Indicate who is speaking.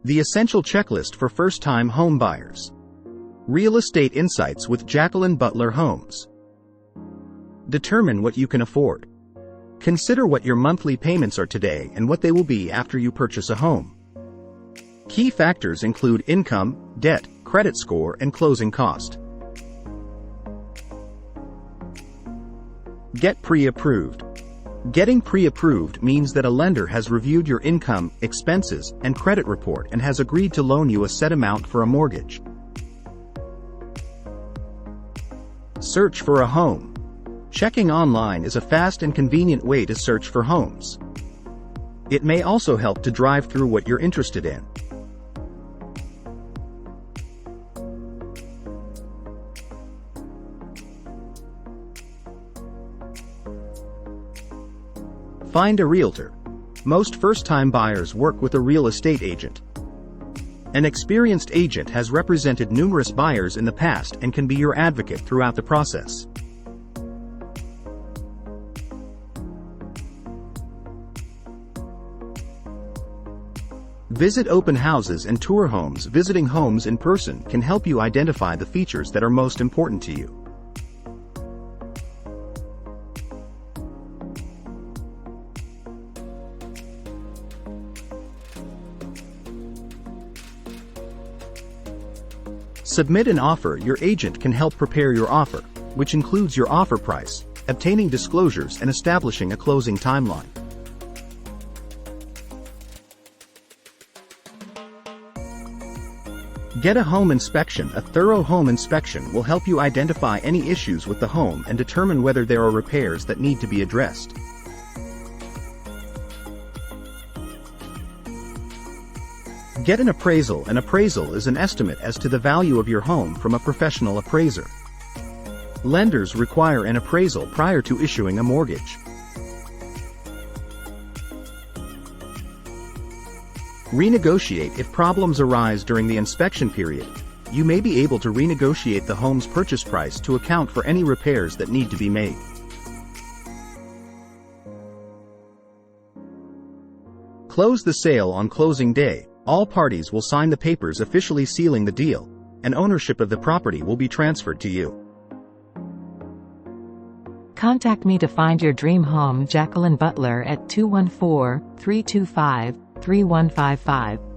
Speaker 1: The essential checklist for first-time home buyers. Real estate insights with Jacqueline Butler Homes. Determine what you can afford. Consider what your monthly payments are today and what they will be after you purchase a home. Key factors include income, debt, credit score, and closing cost. Get pre-approved. Getting pre-approved means that a lender has reviewed your income, expenses, and credit report and has agreed to loan you a set amount for a mortgage. Search for a home. Checking online is a fast and convenient way to search for homes. It may also help to drive through what you're interested in. Find a realtor. Most first-time buyers work with a real estate agent. An experienced agent has represented numerous buyers in the past and can be your advocate throughout the process. Visit open houses and tour homes. Visiting homes in person can help you identify the features that are most important to you. Submit an offer. Your agent can help prepare your offer, which includes your offer price, obtaining disclosures, and establishing a closing timeline. Get a home inspection. A thorough home inspection will help you identify any issues with the home and determine whether there are repairs that need to be addressed. Get an appraisal. An appraisal is an estimate as to the value of your home from a professional appraiser. Lenders require an appraisal prior to issuing a mortgage. Renegotiate. If problems arise during the inspection period, you may be able to renegotiate the home's purchase price to account for any repairs that need to be made. Close the sale. On closing day, all parties will sign the papers officially sealing the deal, and ownership of the property will be transferred to you.
Speaker 2: Contact me to find your dream home. Jacqueline Butler at 214-325-3155.